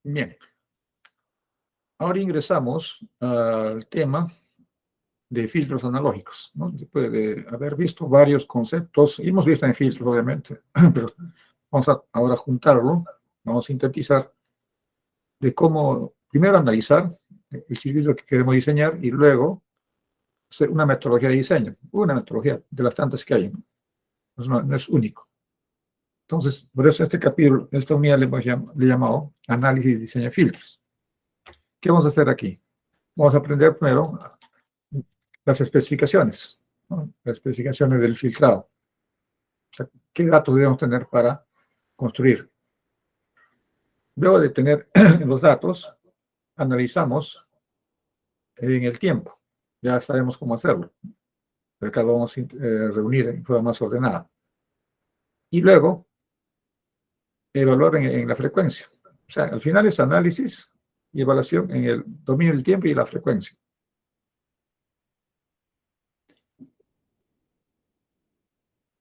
Bien, ahora ingresamos al tema de filtros analógicos, ¿no? Después de haber visto varios conceptos, y hemos visto en filtros, obviamente, pero vamos a ahora juntarlo, vamos a sintetizar de cómo, primero analizar el circuito que queremos diseñar y luego hacer una metodología de diseño, una metodología de las tantas que hay, ¿no? No es único. Entonces, por eso este capítulo, esta unidad le he llamado análisis y diseño de filtros. ¿Qué vamos a hacer aquí? Vamos a aprender primero las especificaciones, ¿no? Las especificaciones del filtrado. O sea, ¿qué datos debemos tener para construir? Luego de tener los datos, analizamos en el tiempo. Ya sabemos cómo hacerlo. Pero acá lo vamos a reunir en forma más ordenada. Y luego, evaluar en la frecuencia. O sea, al final es análisis y evaluación en el dominio del tiempo y la frecuencia.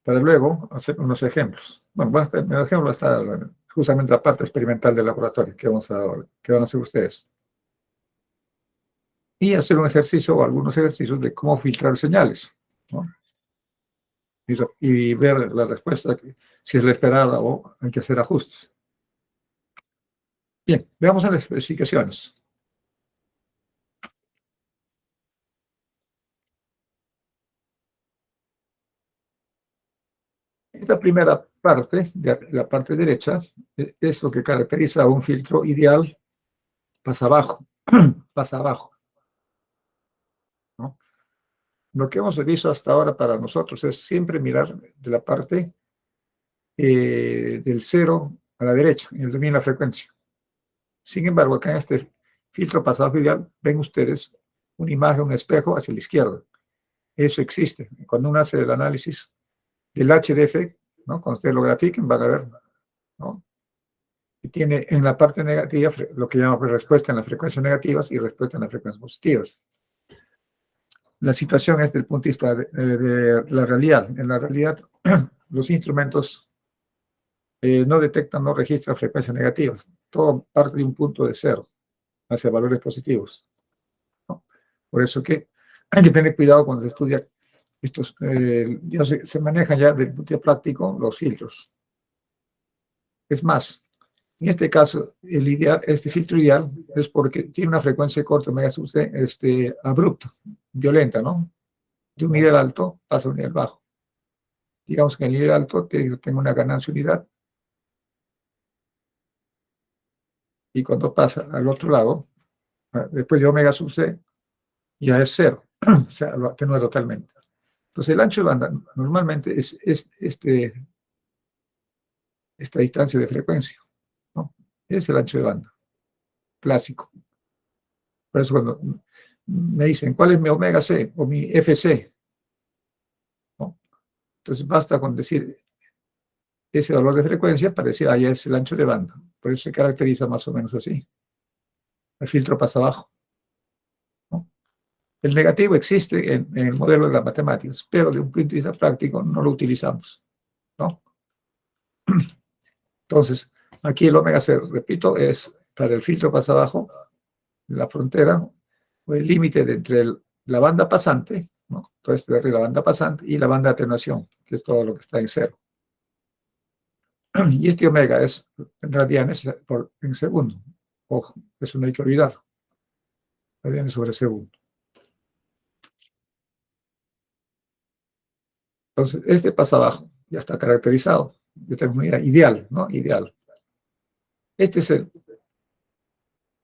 Para luego hacer unos ejemplos. Bueno, en el ejemplo está justamente la parte experimental del laboratorio que van a hacer ustedes. Y hacer un ejercicio o algunos ejercicios de cómo filtrar señales, ¿no? Y ver la respuesta, si es la esperada o hay que hacer ajustes. Bien, veamos en las especificaciones. Esta primera parte, de la parte derecha, es lo que caracteriza a un filtro ideal pasa abajo, pasa abajo, ¿no? Lo que hemos visto hasta ahora para nosotros es siempre mirar de la parte del cero a la derecha, en el dominio de la frecuencia. Sin embargo, acá en este filtro pasa abajo ideal, ven ustedes una imagen, un espejo hacia la izquierda. Eso existe. Cuando uno hace el análisis del HDF, ¿no? Cuando ustedes lo grafiquen, van a ver, ¿no? Y tiene en la parte negativa lo que llamamos respuesta en las frecuencias negativas y respuesta en las frecuencias positivas. La situación es desde el punto de vista de la realidad. En la realidad, los instrumentos no detectan, no registran frecuencias negativas. Todo parte de un punto de cero hacia valores positivos, ¿no? Por eso que hay que tener cuidado cuando se estudia estos, se manejan ya desde el punto de vista práctico los filtros. Es más, en este caso, este filtro ideal es porque tiene una frecuencia corta, omega sub c, abrupta, violenta, ¿no? De un nivel alto pasa a un nivel bajo. Digamos que en el nivel alto tengo una ganancia unidad y cuando pasa al otro lado, después de omega sub c, ya es cero, o sea, lo atenúa totalmente. Entonces, el ancho de banda normalmente es esta distancia de frecuencia, ¿no? Es el ancho de banda clásico. Por eso cuando me dicen, ¿cuál es mi omega c o mi FC? ¿No? Entonces, basta con decir ese valor de frecuencia para decir, ya es el ancho de banda. Por eso se caracteriza más o menos así. El filtro pasa abajo, ¿no? El negativo existe en el modelo de las matemáticas, pero de un punto de vista práctico no lo utilizamos, ¿no? Entonces, aquí el omega c, repito, es para el filtro pasa abajo, la frontera o el límite entre la banda pasante, ¿no? Entonces, de arriba la banda pasante y la banda de atenuación, que es todo lo que está en cero. Y este omega es en radianes en segundo. Ojo, eso no hay que olvidar. Radianes sobre segundo. Entonces, este pasa abajo, ya está caracterizado. Yo tengo una idea ideal, ¿no? Ideal. Este es el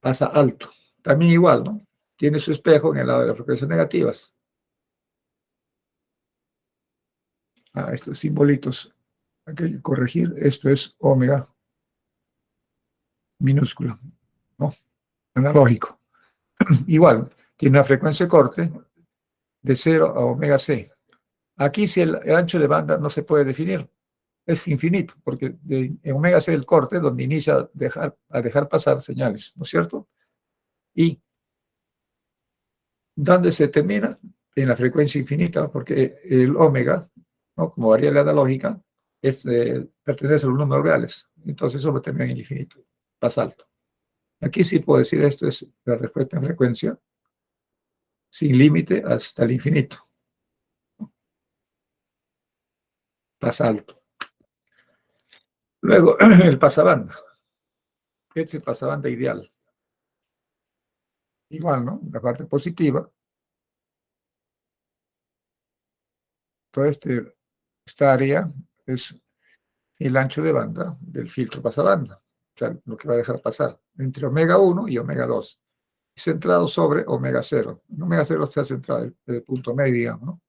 pasa alto. También igual, ¿no? Tiene su espejo en el lado de las frecuencias negativas. Estos simbolitos hay que corregir. Esto es omega minúscula, ¿no? Analógico. Igual, tiene una frecuencia corte de 0 a omega c. Aquí si el ancho de banda no se puede definir, es infinito, porque en omega c el corte donde inicia a dejar pasar señales, ¿no es cierto? Y ¿dónde se termina? En la frecuencia infinita, porque el omega, ¿no? Como variable analógica, pertenece a los números reales. Entonces solo termina en el infinito, más alto. Aquí sí puedo decir esto es la respuesta en frecuencia sin límite hasta el infinito. Pasa alto. Luego, el pasabanda. Este es el pasabanda ideal. Igual, ¿no? La parte positiva. Toda esta área es el ancho de banda del filtro pasabanda. O sea, lo que va a dejar pasar entre omega 1 y omega 2. Centrado sobre omega 0. En omega 0 está centrado el punto medio, digamos, ¿no?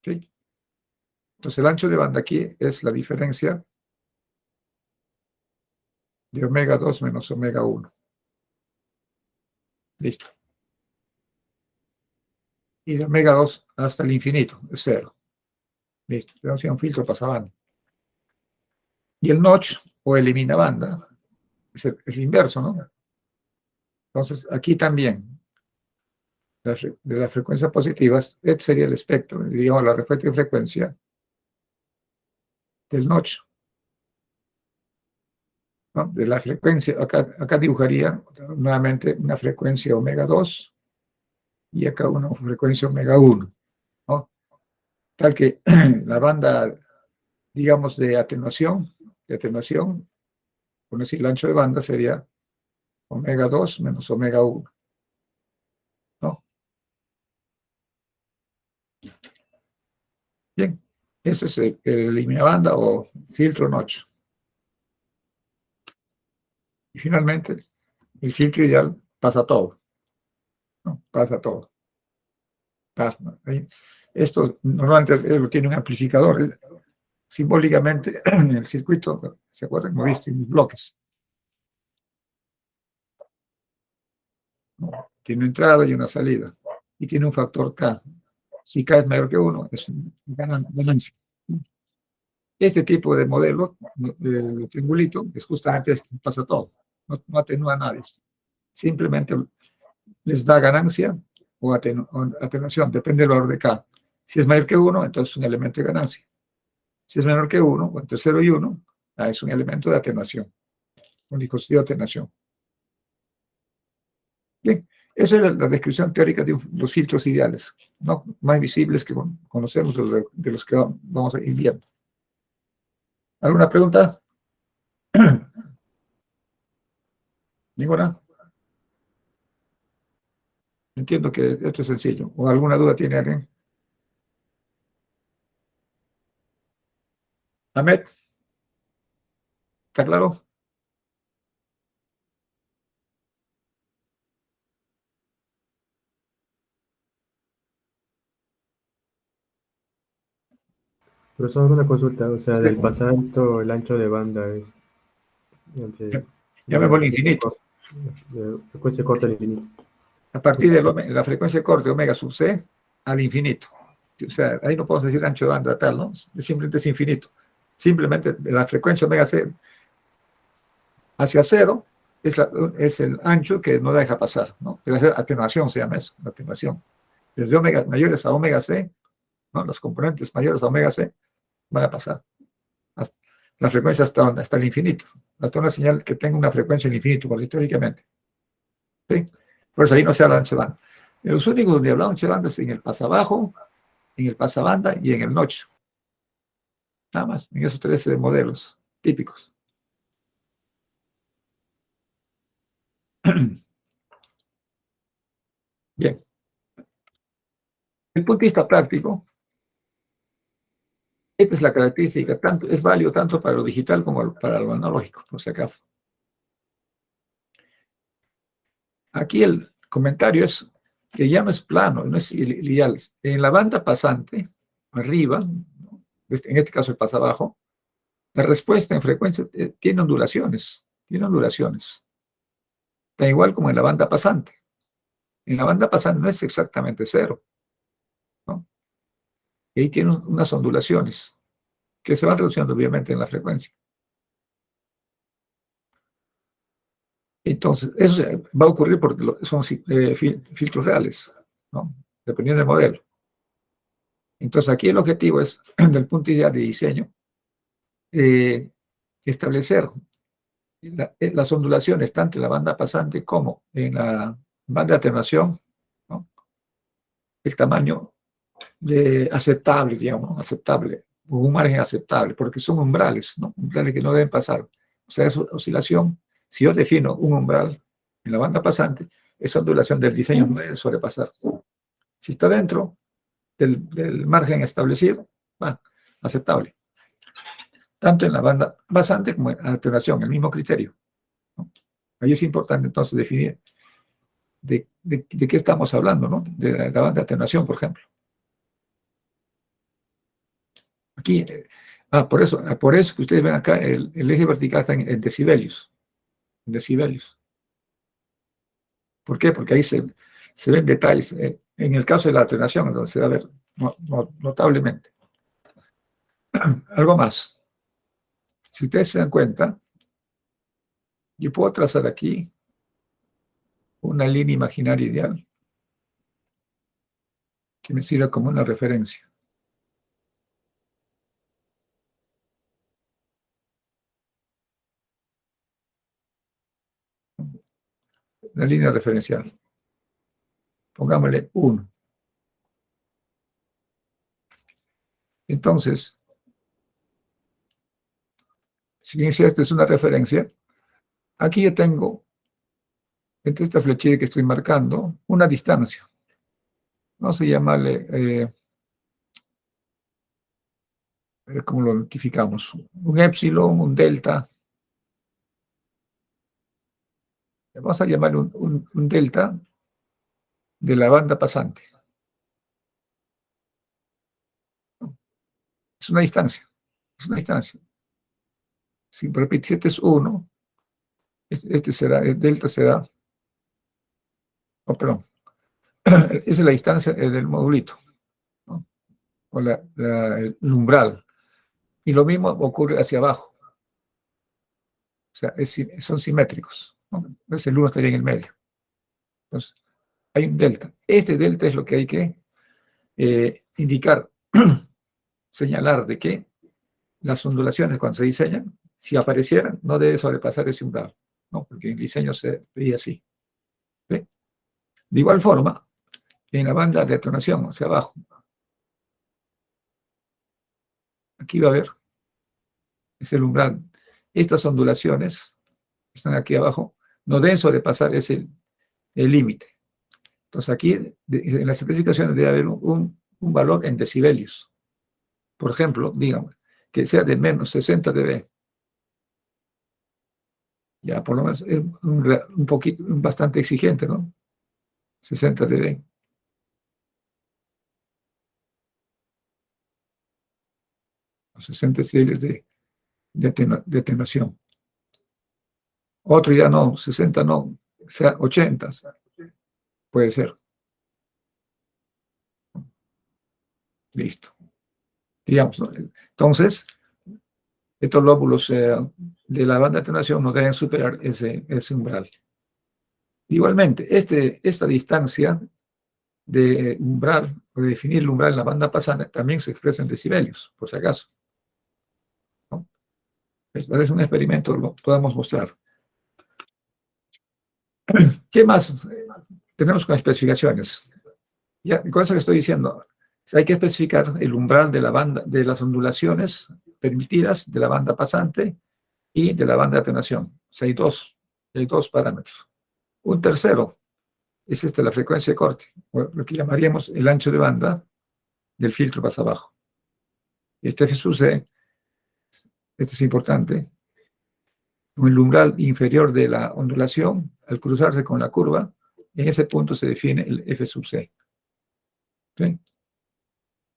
¿Sí? Entonces, el ancho de banda aquí es la diferencia de omega 2 menos omega 1. Listo. Y de omega 2 hasta el infinito, es 0. Listo. Tenemos un filtro pasabanda. Y el notch o elimina banda es el inverso, ¿no? Entonces, aquí también, de las frecuencias positivas, este sería el espectro, digamos, la respuesta de frecuencia del notch, ¿no? De la frecuencia, acá dibujaría nuevamente una frecuencia omega 2 y acá una frecuencia omega 1, ¿no? Tal que la banda, digamos, de atenuación, por decir, el ancho de banda sería omega 2 menos omega 1, ¿no? Bien, ese es el eliminabanda o filtro notch. Y finalmente, el filtro ideal pasa todo, ¿no? Pasa todo. Esto normalmente tiene un amplificador. Simbólicamente, en el circuito, ¿se acuerdan? Hemos visto en bloques, ¿no? Tiene una entrada y una salida. Y tiene un factor K. Si K es mayor que 1, es ganancia. Este tipo de modelo, de triangulito, es justamente este, pasa todo. No atenúa a nadie. Simplemente les da ganancia o atenuación, depende del valor de K. Si es mayor que 1, entonces es un elemento de ganancia. Si es menor que 1, o entre 0 y 1, es un elemento de atenuación, un dispositivo de atenuación. Bien, esa es la descripción teórica de los filtros ideales, ¿no? Más visibles que conocemos de los que vamos a ir viendo. ¿Alguna pregunta? ¿Ninguna? Entiendo que esto es sencillo. ¿O alguna duda tiene alguien? Ahmed, ¿está claro? Pero solo una consulta, o sea, Sí. del pasadito, el ancho de banda es entre Ya me voy al infinito. de frecuencia corta al infinito. A partir de la frecuencia corta de omega sub c al infinito. O sea, ahí no podemos decir ancho de banda tal, ¿no? Simplemente es infinito. Simplemente la frecuencia omega c hacia cero es el ancho que no deja pasar, ¿no? Atenuación se llama eso, atenuación. Desde omega mayores a omega c, ¿no? Los componentes mayores a omega c van a pasar. Hasta, la frecuencia hasta el infinito. Hasta una señal que tenga una frecuencia en infinito, por teóricamente. ¿Sí? Por eso ahí no se habla de ancho de banda. Los únicos donde hablamos de ancho de banda es en el pasabajo, en el pasabanda y en el notch. Nada más, en esos tres modelos típicos. Bien. Desde el punto de vista práctico, esta es la característica, es válido tanto para lo digital como para lo analógico, por si acaso. Aquí el comentario es que ya no es plano, no es lineal. En la banda pasante, arriba, ¿no? En este caso el pasabajo, la respuesta en frecuencia tiene ondulaciones, tan igual como en la banda pasante. En la banda pasante no es exactamente cero, ¿no? Y ahí tiene unas ondulaciones que se van reduciendo obviamente en la frecuencia. Entonces, eso va a ocurrir porque son filtros reales, ¿no? Dependiendo del modelo. Entonces, aquí el objetivo es, del punto de vista de diseño, establecer las ondulaciones, tanto en la banda pasante como en la banda de atenuación, ¿no? El tamaño aceptable, digamos, ¿no? Aceptable, un margen aceptable, porque son umbrales, ¿no? Umbrales que no deben pasar. O sea, esa oscilación, si yo defino un umbral en la banda pasante, esa ondulación del diseño no debe sobrepasar. Si está dentro del margen establecido, va, aceptable. Tanto en la banda pasante como en la atenuación, el mismo criterio, ¿no? Ahí es importante entonces definir de qué estamos hablando, ¿no? De la banda de atenuación, por ejemplo. Aquí, por eso que ustedes ven acá, el eje vertical está en decibelios. En decibelios. ¿Por qué? Porque ahí se ven detalles. En el caso de la atenuación, entonces se va a ver notablemente. Algo más. Si ustedes se dan cuenta, yo puedo trazar aquí una línea imaginaria ideal que me sirva como una referencia. Una línea referencial. Pongámosle 1. Entonces, si bien esta es una referencia, aquí yo tengo, entre esta flechilla que estoy marcando, una distancia. Vamos a llamarle, a ver cómo lo identificamos, un épsilon, un delta. Vamos a llamarle un delta de la banda pasante. Es una distancia. Es una distancia. Si repito, si este es 1, este será, el delta será, oh, perdón, esa es la distancia del modulito, ¿no? O el umbral. Y lo mismo ocurre hacia abajo. O sea, son simétricos, ¿no? Entonces el 1 estaría en el medio. Entonces, hay un delta. Este delta es lo que hay que indicar, señalar de que las ondulaciones cuando se diseñan, si aparecieran, no debe sobrepasar ese umbral, ¿no? Porque el diseño se veía así. ¿Sí? De igual forma, en la banda de detonación hacia abajo, aquí va a haber, es el umbral. Estas ondulaciones, que están aquí abajo, no deben sobrepasar el límite. Entonces aquí, en las especificaciones debe haber un valor en decibelios. Por ejemplo, digamos, que sea de menos 60 dB. Ya por lo menos es un poquito, bastante exigente, ¿no? 60 dB. Los 60 decibelios de atenuación. Otro ya no, 60 no, o sea, 80 puede ser. Listo. Digamos, ¿no? Entonces, estos lóbulos de la banda de atenuación no deben superar ese umbral. Igualmente, esta distancia de umbral, o de definir el umbral en la banda pasante, también se expresa en decibelios, por si acaso, ¿no? Tal vez un experimento lo podamos mostrar. ¿Qué más tenemos con especificaciones? Ya, con eso que estoy diciendo, hay que especificar el umbral de la banda, de las ondulaciones permitidas de la banda pasante y de la banda de atenuación. O sea, hay dos parámetros. Un tercero es la frecuencia de corte, o lo que llamaríamos el ancho de banda del filtro más abajo. Este F sub C, este es importante, el umbral inferior de la ondulación, al cruzarse con la curva, en ese punto se define el F sub C. ¿Sí?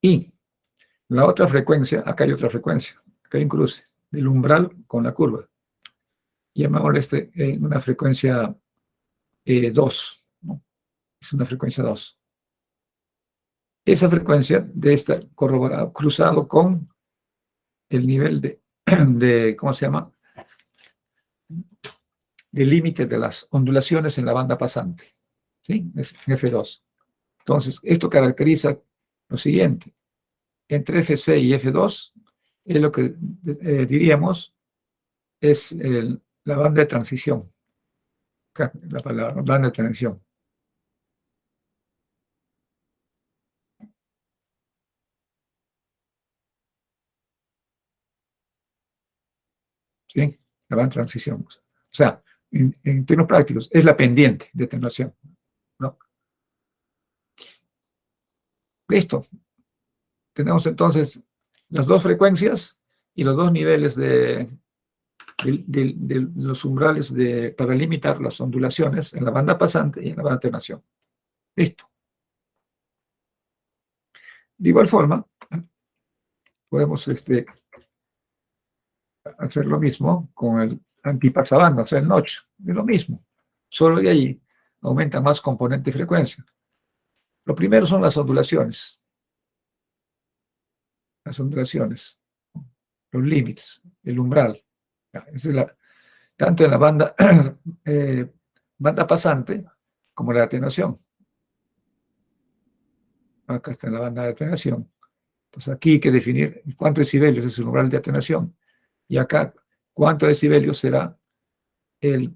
Y la otra frecuencia, acá hay otra frecuencia, acá hay un cruce del umbral con la curva. Llamémosle una frecuencia 2, ¿no? Es una frecuencia 2. Esa frecuencia de esta corroborado, cruzado con el nivel ¿cómo se llama? Del límite de las ondulaciones en la banda pasante. ¿Sí? Es F2. Entonces, esto caracteriza lo siguiente. Entre FC y F2 es lo que diríamos es la banda de transición. Acá, la palabra, banda de transición. ¿Sí? La banda de transición. O sea, en términos prácticos, es la pendiente de atenuación, ¿no? Listo. Tenemos entonces las dos frecuencias y los dos niveles de los umbrales para limitar las ondulaciones en la banda pasante y en la banda de atenuación. Listo. De igual forma, podemos hacer lo mismo con el antipasabanda, o sea, el notch. Es lo mismo. Solo de ahí aumenta más componente de frecuencia. Lo primero son las ondulaciones. Las ondulaciones. Los límites. El umbral. Esa es tanto en la banda, banda pasante como la de atenuación. Acá está en la banda de atenuación. Entonces aquí hay que definir cuántos decibelios es el umbral de atenuación. Y acá, cuántos decibelios será el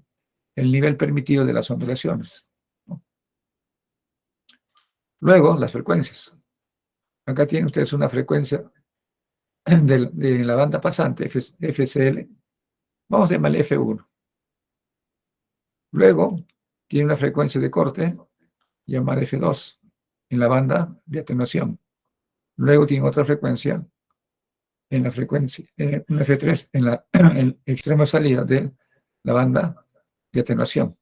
nivel permitido de las ondulaciones, ¿no? Luego, las frecuencias. Acá tienen ustedes una frecuencia de la banda pasante, FCL. Vamos a llamarle F1. Luego, tiene una frecuencia de corte llamada F2 en la banda de atenuación. Luego tiene otra frecuencia en la frecuencia, una F3 en el extremo de salida de la banda de atenuación.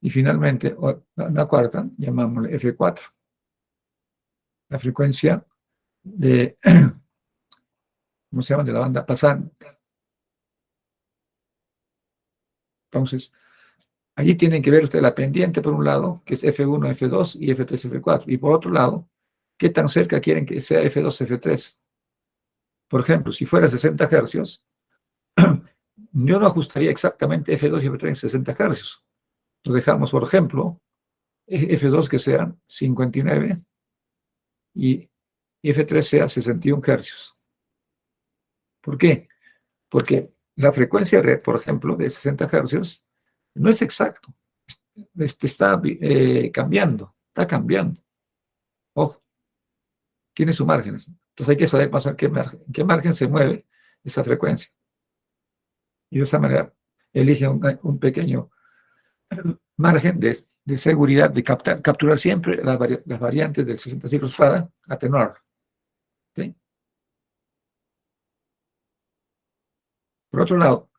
Y finalmente, una cuarta, llamámosle F4, la frecuencia de, ¿cómo se llama?, de la banda pasante. Entonces, allí tienen que ver ustedes la pendiente por un lado, que es F1, F2 y F3, F4. Y por otro lado, ¿qué tan cerca quieren que sea F2, F3? Por ejemplo, si fuera 60 Hz, yo no ajustaría exactamente F2 y F3 en 60 Hz. Lo dejamos, por ejemplo, F2 que sea 59 y F3 sea 61 Hz. ¿Por qué? Porque la frecuencia red, por ejemplo, de 60 Hz, no es exacto. Está cambiando, está cambiando. Ojo, tiene sus márgenes. Entonces hay que saber más en qué margen se mueve esa frecuencia. Y de esa manera elige un pequeño margen de seguridad de capturar siempre las variantes del 60 ciclos para atenuar. ¿Sí? Por otro lado,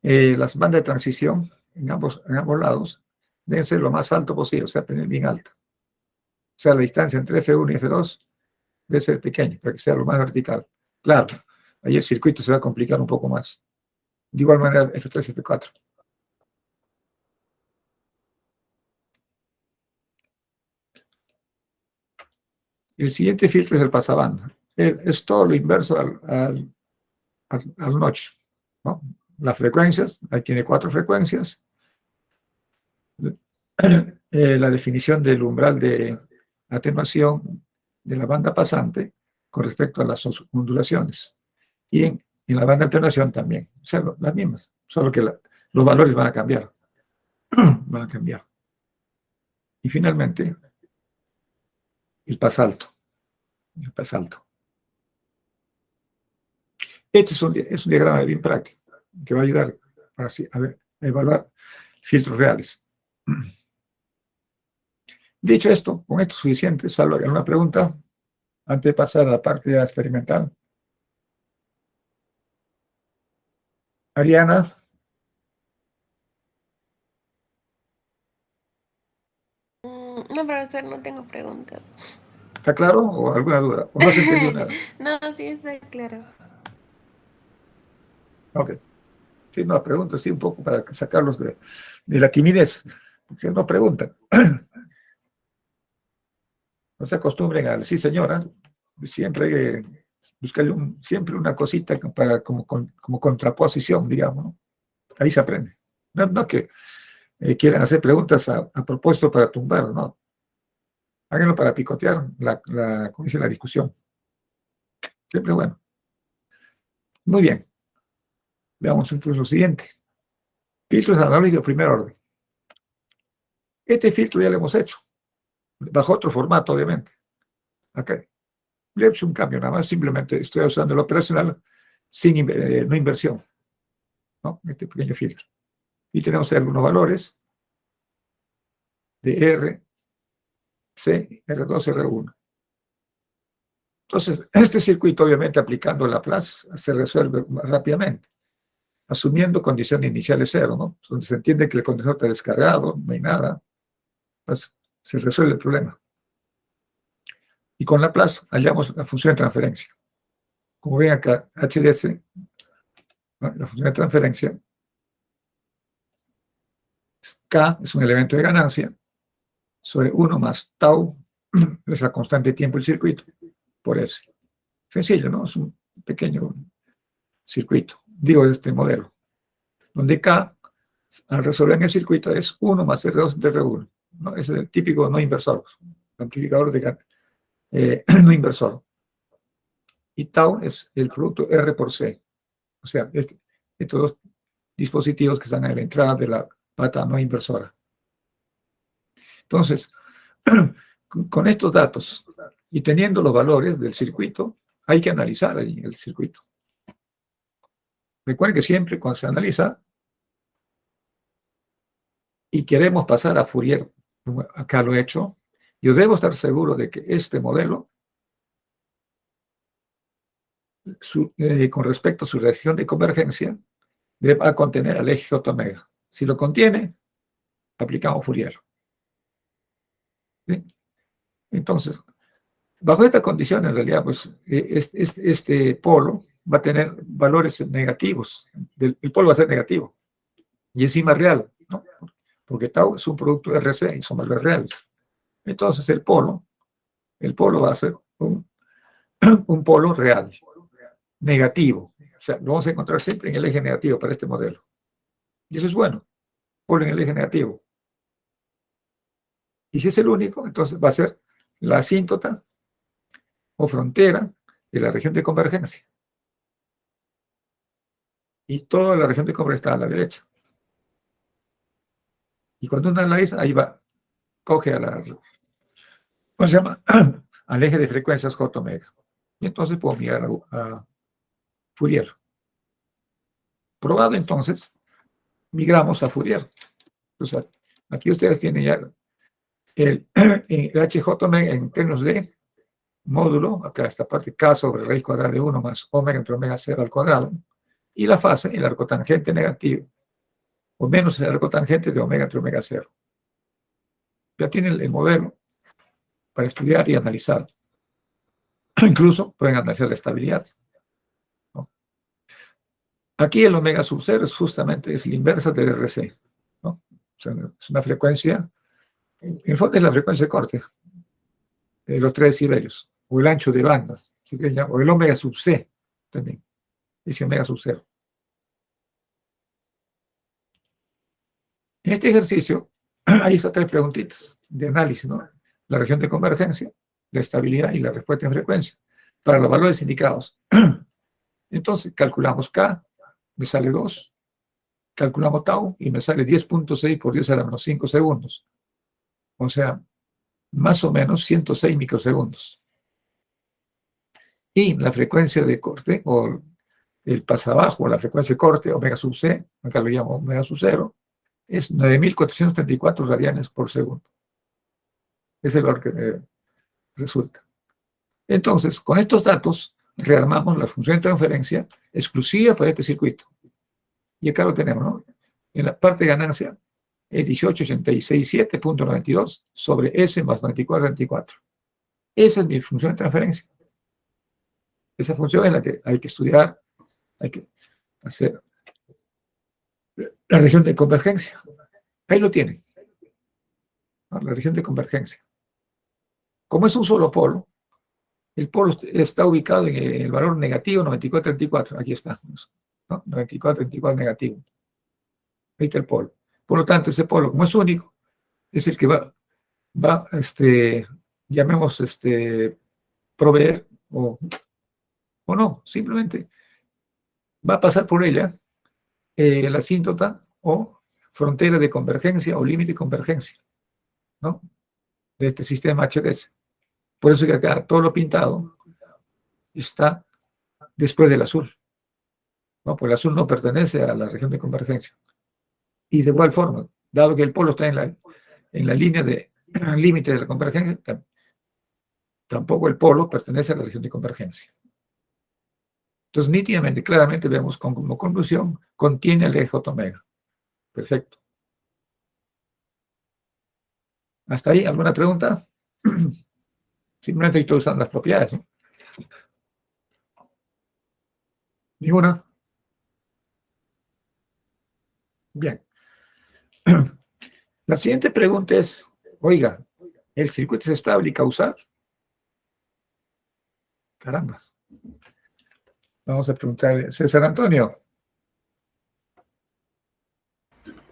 las bandas de transición en ambos lados deben ser lo más alto posible, o sea, tener bien alta. O sea, la distancia entre F1 y F2 debe ser pequeña para que sea lo más vertical. Claro, ahí el circuito se va a complicar un poco más. De igual manera, F3 y F4. El siguiente filtro es el pasabanda. Es todo lo inverso al notch, ¿no? Las frecuencias, ahí tiene 4 frecuencias. La definición del umbral de atenuación de la banda pasante con respecto a las ondulaciones. Y en la banda de atenuación también. O sea, las mismas, solo que los valores van a cambiar. Van a cambiar. Y finalmente, el pasalto. El pasalto. Este es un diagrama bien práctico que va a ayudar a evaluar filtros reales. Dicho esto, con esto es suficiente, salvo alguna pregunta antes de pasar a la parte experimental. Ariana. No, profesor, no tengo preguntas. ¿Está claro o alguna duda? ¿O no se entendió nada? No, sí está claro. Ok. Sí, no, pregunto, sí, un poco para sacarlos de la timidez. Porque no preguntan. No se acostumbren a sí, señora. Siempre buscarle siempre una cosita para como contraposición, digamos, ¿no? Ahí se aprende. No que quieran hacer preguntas a propósito para tumbar, ¿no? Háganlo para picotear como dice, la discusión. Siempre bueno. Muy bien. Veamos entonces lo siguiente. Filtros analógicos de primer orden. Este filtro ya lo hemos hecho, bajo otro formato, obviamente. Acá le he hecho un cambio nada más, simplemente estoy usando el operacional sin no inversión, ¿no? Este pequeño filtro. Y tenemos algunos valores de R, C, R2, R1. Entonces, este circuito, obviamente, aplicando Laplace, se resuelve rápidamente, asumiendo condiciones iniciales cero, ¿no? Donde se entiende que el condensador está descargado, no hay nada, pues se resuelve el problema. Y con Laplace hallamos la función de transferencia. Como ven acá, HDS, ¿no? La función de transferencia, K es un elemento de ganancia, sobre 1 más tau, es la constante de tiempo del circuito, por S. Sencillo, ¿no? Es un pequeño circuito, digo, de este modelo, donde K, al resolver en el circuito, es 1 más R2 de R1, ¿no? Es el típico no inversor, amplificador de no inversor. Y tau es el producto R por C, o sea, estos dos dispositivos que están en la entrada de la pata no inversora. Entonces, con estos datos y teniendo los valores del circuito, hay que analizar ahí el circuito. Recuerden que siempre cuando se analiza y queremos pasar a Fourier, acá lo he hecho, yo debo estar seguro de que este modelo, con respecto a su región de convergencia, debe contener al eje J omega. Si lo contiene, aplicamos Fourier. ¿Sí? Entonces, bajo esta condición, en realidad, pues, este polo va a tener valores negativos. El polo va a ser negativo. Y encima real, ¿no? Porque tau es un producto de RC y son valores reales. Entonces, el polo va a ser un polo real, negativo. O sea, lo vamos a encontrar siempre en el eje negativo para este modelo. Y eso es bueno, polo en el eje negativo. Y si es el único, entonces va a ser la asíntota o frontera de la región de convergencia. Y toda la región de convergencia está a la derecha. Y cuando uno analiza, ahí va, coge ¿cómo se llama? Al eje de frecuencias J omega. Y entonces puedo mirar a Fourier. Probado entonces, migramos a Fourier. O sea, aquí ustedes tienen ya el HJ omega en términos de módulo, acá esta parte K sobre raíz cuadrada de 1 más omega entre omega 0 al cuadrado, y la fase, el arco tangente negativo, o menos el arco tangente de omega entre omega 0. Ya tienen el modelo para estudiar y analizar. Incluso pueden analizar la estabilidad, ¿no? Aquí el omega sub 0 es justamente la inversa del RC, ¿no? O sea, es una frecuencia, en el fondo es la frecuencia de corte de los 3 decibelios, o el ancho de bandas, o el omega sub C también, ese omega sub 0. En este ejercicio, ahí están 3 preguntitas de análisis, ¿no? La región de convergencia, la estabilidad y la respuesta en frecuencia, para los valores indicados. Entonces, calculamos K, me sale 2, calculamos tau y me sale 10.6 por 10 a la menos 5 segundos. O sea, más o menos 106 microsegundos. Y la frecuencia de corte, o el pasabajo, o la frecuencia de corte, omega sub C, acá lo llamo omega sub 0, es 9.434 radianes por segundo. Es el valor que resulta. Entonces, con estos datos, rearmamos la función de transferencia exclusiva para este circuito. Y acá lo tenemos, ¿no? En la parte de ganancia es 18.867.92 sobre S más 94.24. Esa es mi función de transferencia. Esa función es la que hay que estudiar, hay que hacer la región de convergencia. Ahí lo tienen, ¿no? La región de convergencia. Como es un solo polo, el polo está ubicado en el valor negativo 94.34. Aquí está, ¿no? 94.34 negativo. Ahí está el polo. Por lo tanto, ese polo, como es único, es el que va llamemos, proveer o no, simplemente va a pasar por ella la asíntota o frontera de convergencia o límite de convergencia, ¿no? De este sistema HDS. Por eso que acá todo lo pintado está después del azul, ¿no? Pues el azul no pertenece a la región de convergencia. Y de igual forma, dado que el polo está en la línea de límite de la convergencia, tampoco el polo pertenece a la región de convergencia. Entonces, nítidamente, claramente vemos como conclusión, contiene el eje J omega. Perfecto. ¿Hasta ahí alguna pregunta? Simplemente estoy usando las propiedades, ¿no? ¿Ninguna? Bien. La siguiente pregunta es, oiga, ¿el circuito es estable y causal? Caramba. Vamos a preguntarle, César Antonio.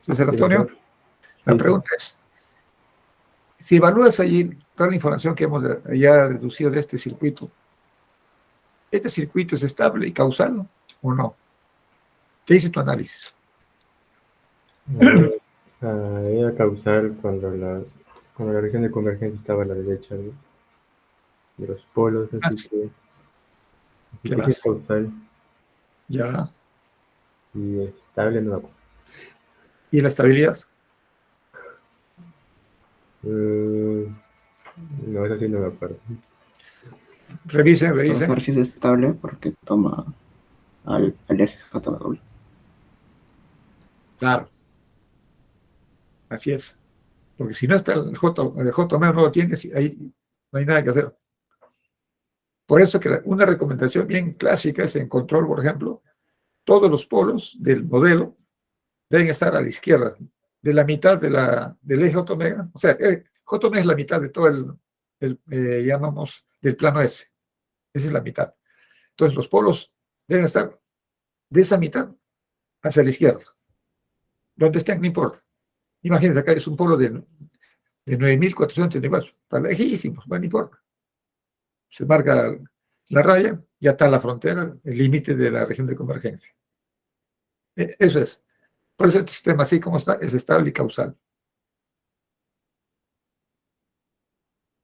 César Antonio, la Sí, pregunta es, si evalúas allí toda la información que hemos ya deducido de este circuito es estable y causal o no? ¿Qué dice tu análisis? Era causal cuando la región de convergencia estaba a la derecha de los polos, así ¿Qué que sí es más? causal Ya. y estable no. ¿Y la estabilidad? No, eso sí no me acuerdo. Revisen, revisen. Causar si es estable porque toma al eje J doble. Claro. Así es. Porque si no está el J menos no lo tienes, ahí no hay nada que hacer. Por eso que una recomendación bien clásica es en control, por ejemplo, todos los polos del modelo deben estar a la izquierda, de la mitad del eje J omega. O sea, J omega es la mitad de todo llamamos, del plano S. Esa es la mitad. Entonces, los polos deben estar de esa mitad hacia la izquierda. Donde estén, no importa. Imagínense, acá es un polo de 9.434. Está lejísimos, bueno, no importa. Se marca la raya, ya está la frontera, el límite de la región de convergencia. Eso es. Por eso este sistema, así como está, es estable y causal.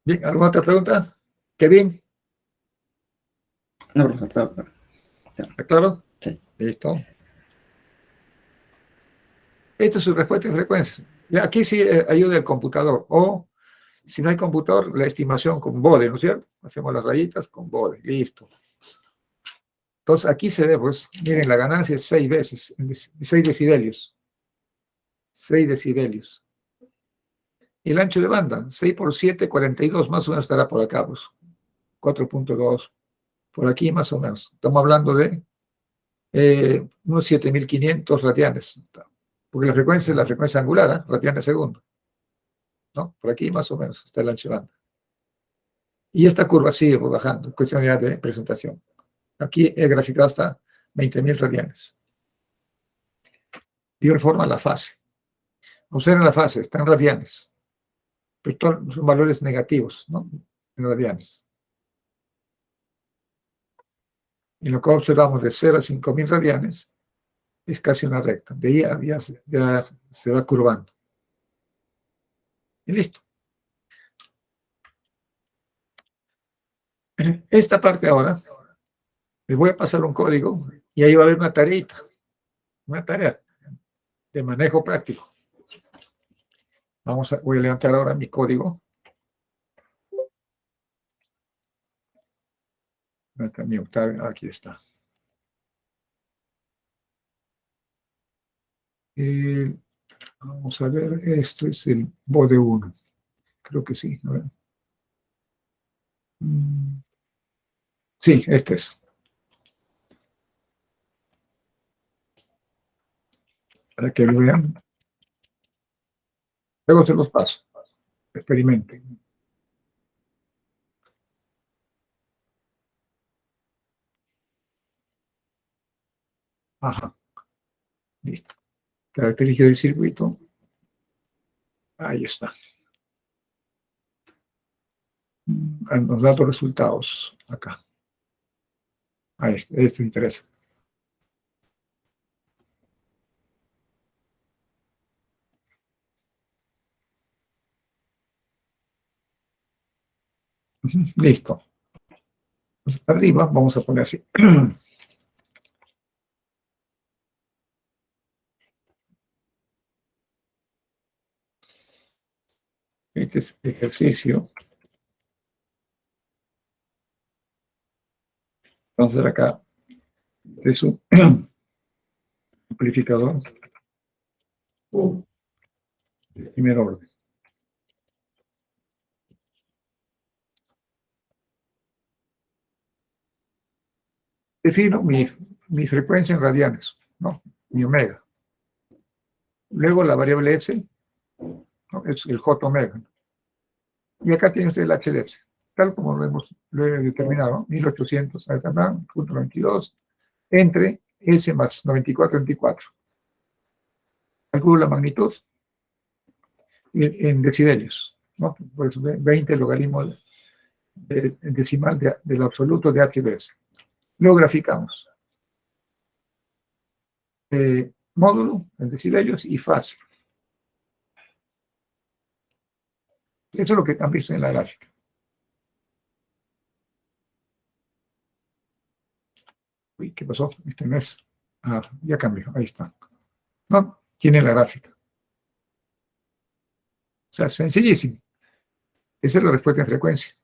Bien, ¿alguna otra pregunta? Kevin, No, perfecto. ¿está claro? Sí. Listo. Esta es su respuesta en frecuencias. Y aquí sí ayuda el computador. O, si no hay computador, la estimación con bode, ¿no es cierto? Hacemos las rayitas con bode. Listo. Entonces, aquí se ve, pues, miren, la ganancia es 6 veces, 6 decibelios. 6 decibelios. Y el ancho de banda, 6 por 7, 42, más o menos estará por acá, pues. 4.2, por aquí más o menos. Estamos hablando de unos 7.500 radianes. Porque la frecuencia es la frecuencia angular, ¿eh? Radianes segundo. ¿No? Por aquí más o menos está el ancho de banda. Y esta curva sigue bajando, cuestión ya de presentación. Aquí he graficado hasta 20.000 radianes. De igual forma la fase. Observen la fase, están radianes. Pero son valores negativos, ¿no? En radianes. Y lo que observamos de 0 a 5.000 radianes es casi una recta. De ahí ya se va curvando. Y listo. Esta parte ahora, les voy a pasar un código y ahí va a haber una tarea de manejo práctico. Voy a levantar ahora mi código. Aquí está. Vamos a ver, esto es el bode 1. Creo que sí. A ver. Sí, este es. Para que lo vean. Luego se los paso. Experimenten. Ajá. Listo. Características del circuito. Ahí está. Nos da los resultados acá. Ahí está. Esto interesa. Listo. Entonces, arriba vamos a poner así. Este es el ejercicio. Vamos a ver acá. Este es un amplificador de primer orden. Defino mi frecuencia en radianes, ¿no? Mi omega. Luego la variable S, ¿no? Es el J omega. Y acá tiene usted el HDS, tal como lo he determinado, 1800, punto 22, entre S más 94,24. Calculo la magnitud en decibelios, ¿no? Pues 20 logaritmo decimal del absoluto de HDS. Luego graficamos. Módulo en decibelios y fase. Eso es lo que han visto en la gráfica. Uy, ¿qué pasó? Este no es. Ah, ya cambió, ahí está. No, tiene la gráfica. O sea, sencillísimo. Esa es la respuesta en frecuencia.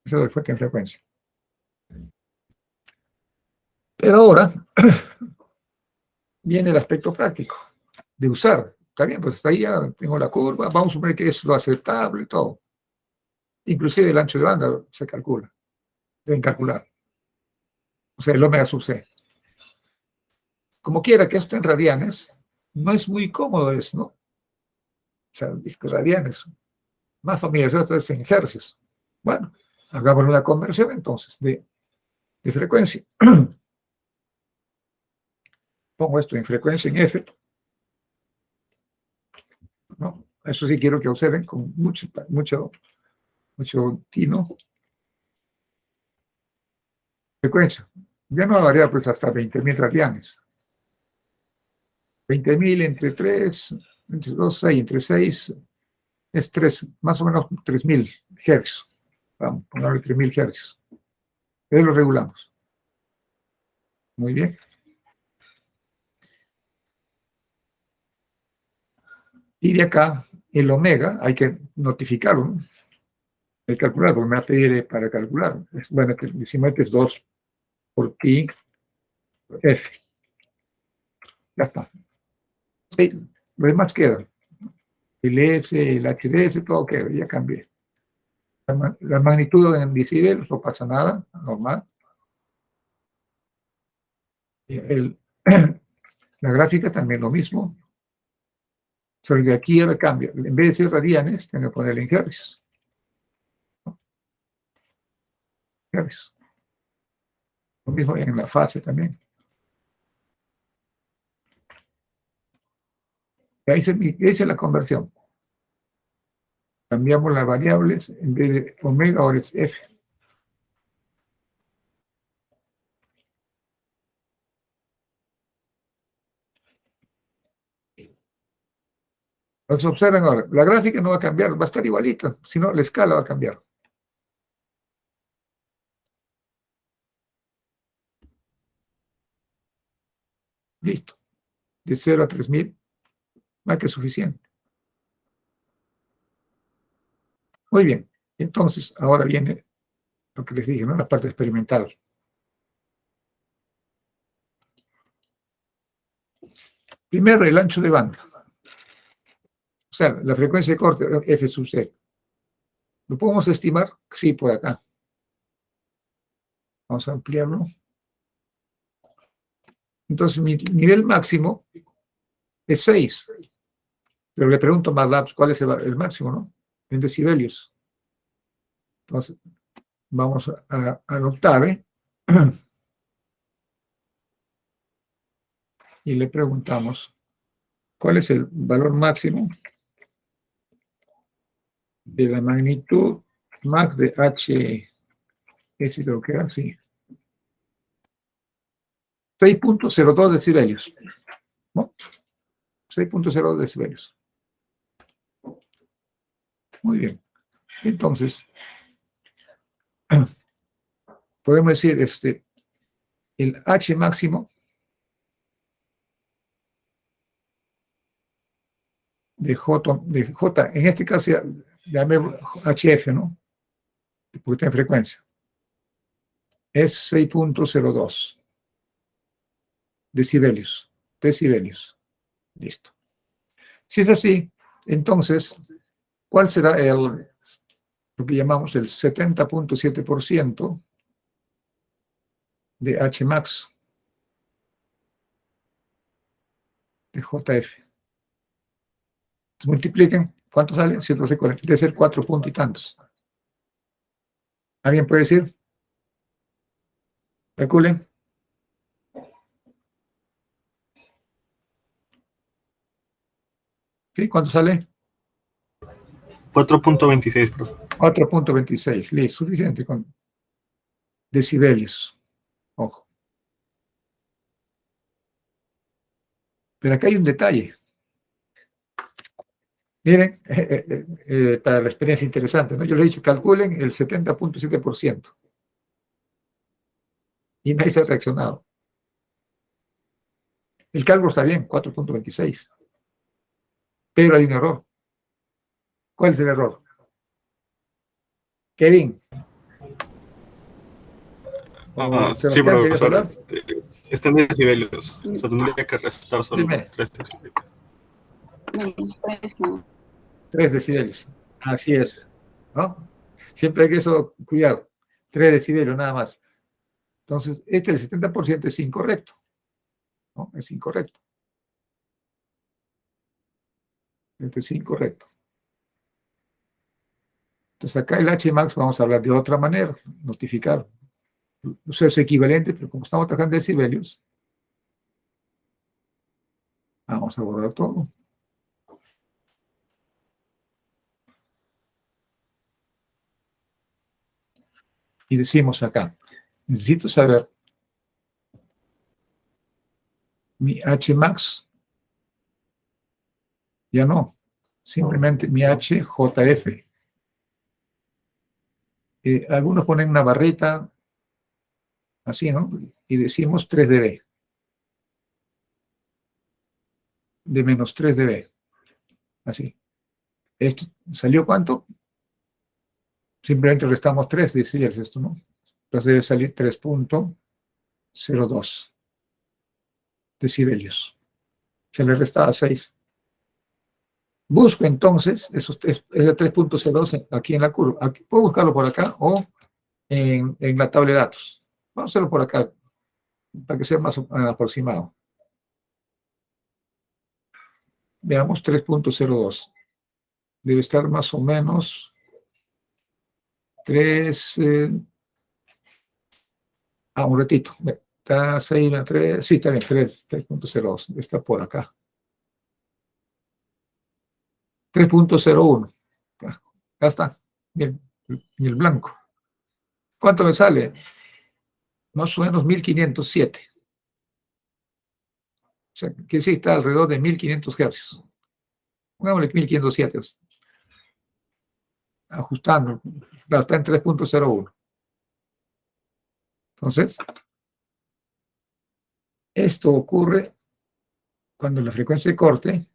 Esa es la respuesta en frecuencia. Pero ahora viene el aspecto práctico de usar. Está bien, pues hasta ahí ya tengo la curva. Vamos a suponer que es lo aceptable y todo. Inclusive el ancho de banda se calcula. Deben calcular. O sea, el omega sub c. Como quiera que esto en radianes, no es muy cómodo eso, ¿no? O sea, discos radianes, más familiarizados en hercios. Bueno, hagamos una conversión entonces de frecuencia. Pongo esto en frecuencia en F, ¿no? Eso sí quiero que observen con mucho tino. Frecuencia. Ya no va a variar pues hasta 20.000 radianes. 20.000 entre 3, entre 2, 6, entre 6 es 3, más o menos 3.000 hercios. Vamos a ponerle 3.000 hercios. Ahí lo regulamos. Muy bien. Y de acá, el omega, hay que notificarlo, ¿no? Hay que calcular, porque me va a pedir para calcular. Bueno, decimos que es 2 por pi F. Ya está. Sí, lo demás queda. El S, el HDS, todo queda, ya cambié. La magnitud en decibelios no pasa nada, normal. La gráfica también lo mismo. Solo que aquí ahora cambia. En vez de ser radianes, tengo que ponerle en hercios. Hercios. Lo mismo en la fase también. Y ahí se hice la conversión. Cambiamos las variables, en vez de omega, ahora es F. Entonces observen ahora, la gráfica no va a cambiar, va a estar igualita, sino la escala va a cambiar. Listo. De 0 a 3.000, más que suficiente. Muy bien. Entonces, ahora viene lo que les dije, ¿no? La parte experimental. Primero, el ancho de banda. O sea, la frecuencia de corte, F sub c. ¿Lo podemos estimar? Sí, por acá. Vamos a ampliarlo. Entonces, mi nivel máximo es 6. Pero le pregunto a MATLAB cuál es el máximo, ¿no? En decibelios. Entonces, vamos a anotar, y le preguntamos cuál es el valor máximo de la magnitud max de H, ese creo que era así. 6.02 decibelios, ¿no? 6.02 decibelios. Muy bien. Entonces, podemos decir, el H máximo de J, en este caso, llame HF, ¿no? Porque está en frecuencia. Es 6.02 decibelios. Decibelios. Listo. Si es así, entonces, ¿cuál será lo que llamamos el 70.7% de H max de JF? Multipliquen, ¿cuánto sale? 140, debe ser 4 puntos y tantos. ¿Alguien puede decir? Calculen. ¿Sí? ¿Cuánto sale? 4.26, profe. 4.26. Listo, suficiente con decibelios. Ojo. Pero acá hay un detalle. Miren, para la experiencia interesante, ¿no? Yo le he dicho, calculen el 70.7%. Y nadie se ha reaccionado. El cálculo está bien, 4.26. Pero hay un error. ¿Cuál es el error? Kevin. O Sí, Sebastián, ¿querías profesor. hablar? Están en decibelios. O sea, tendría que restar solo Dime. 3 decibelios. 3 decibelios. Así es. ¿No? Siempre hay que eso, cuidado. 3 decibelios nada más. Entonces, del 70% es incorrecto. ¿No? Es incorrecto. Este es incorrecto. Entonces, acá el Hmax vamos a hablar de otra manera, notificar. O sea, es equivalente, pero como estamos trabajando en decibelios, vamos a borrar todo. Y decimos acá, necesito saber mi Hmax, ya no, simplemente mi HJF. Algunos ponen una barrita, así, ¿no? Y decimos 3 dB, de menos 3 dB, así. ¿Esto salió cuánto? Simplemente restamos 3 decibelios, esto, ¿no? Entonces debe salir 3.02 decibelios. Se le restaba 6. Busco entonces esos 3.02 aquí en la curva. Aquí, puedo buscarlo por acá o en la tabla de datos. Vamos a hacerlo por acá para que sea más aproximado. Veamos 3.02. Debe estar más o menos 3. Un ratito. Está 6, 3. Sí, está bien, 3.02. Está por acá. 3.01. Ya está. Bien, y el blanco. ¿Cuánto me sale? Más o menos 1507. O sea, que sí está alrededor de 1500 Hz. Pongámosle 1507. Ajustando. Claro, está en 3.01. Entonces, esto ocurre cuando la frecuencia de corte,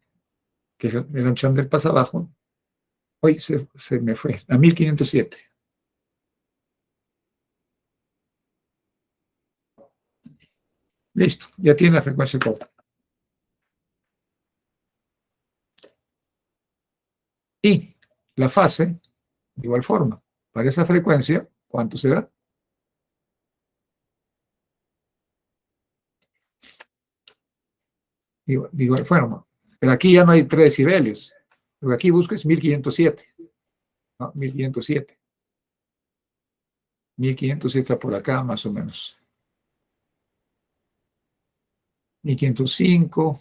que es el anchón del pasabajo, hoy se me fue a 1507. Listo, ya tiene la frecuencia de corte. Y la fase, de igual forma, para esa frecuencia, ¿cuánto será? De igual forma. Pero aquí ya no hay 3 decibelios. Lo que aquí busco es 1507. ¿No? 1507. 1507 está por acá, más o menos. 1505.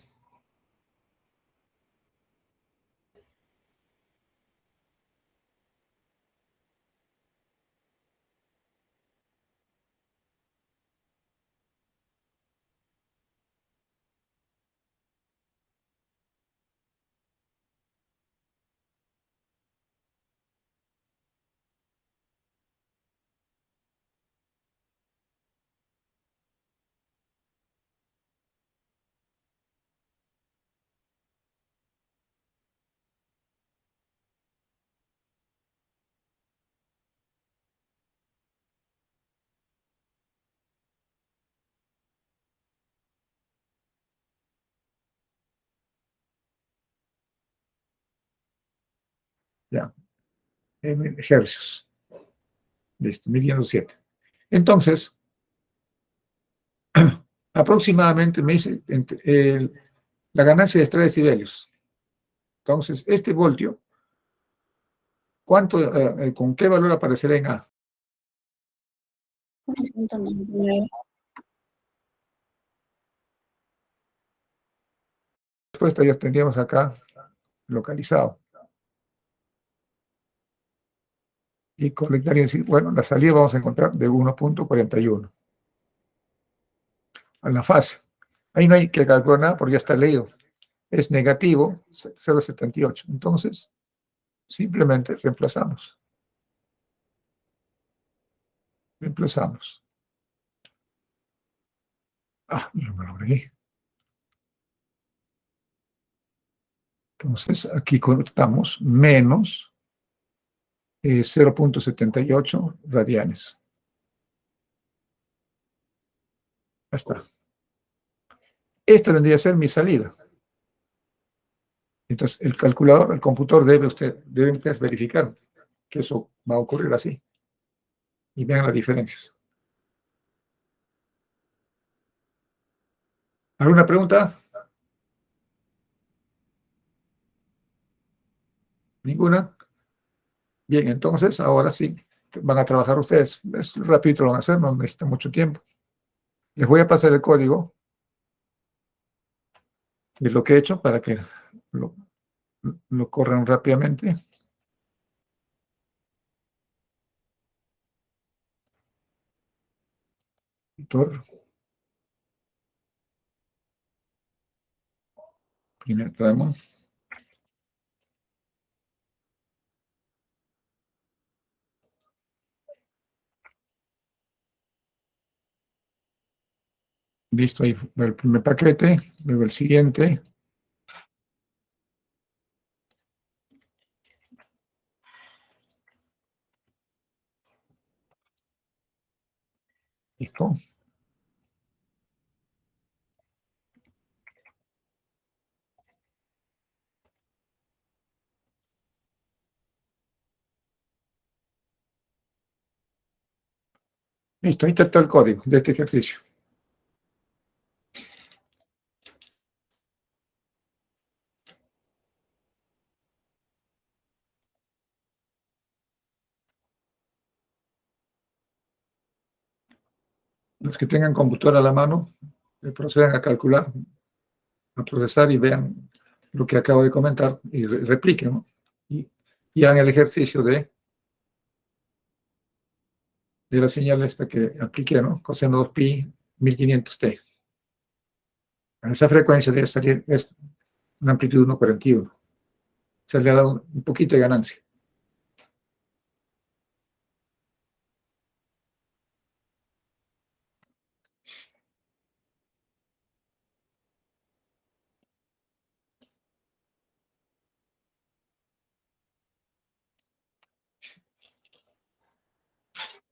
Ya, en hercios. Listo, 1507. Entonces, aproximadamente me dice la ganancia de 3 decibelios. Entonces, este voltio, ¿con qué valor aparecerá en A? 1.99. Respuesta ya tendríamos acá localizado. Y conectar y decir, bueno, la salida vamos a encontrar de 1.41. A la fase. Ahí no hay que calcular nada porque ya está leído. Es negativo 0.78. Entonces, simplemente reemplazamos. Reemplazamos. Ah, no me lo agregué. Entonces, aquí conectamos menos 0.78 radianes. Ya está. Esta vendría a ser mi salida. Entonces, el calculador, el computador debe verificar que eso va a ocurrir así. Y vean las diferencias. ¿Alguna pregunta? ¿Ninguna? Bien, entonces, ahora sí, van a trabajar ustedes. Es rapidito lo van a hacer, no necesita mucho tiempo. Les voy a pasar el código de lo que he hecho para que lo corran rápidamente. Primero traemos. Listo, ahí fue el primer paquete, luego el siguiente. Listo. Listo, ahí está todo el código de este ejercicio. Los que tengan computadora a la mano, procedan a calcular, a procesar y vean lo que acabo de comentar y repliquen, ¿no? Y hagan el ejercicio de la señal esta que apliqué, ¿no? Coseno 2pi 1500t. A esa frecuencia debe salir una amplitud de 1.41. Se le ha dado un poquito de ganancia.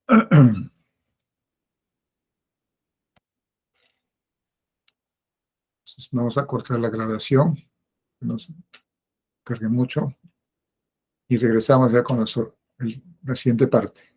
Entonces vamos a cortar la grabación, no nos cargue mucho, y regresamos ya con la siguiente parte.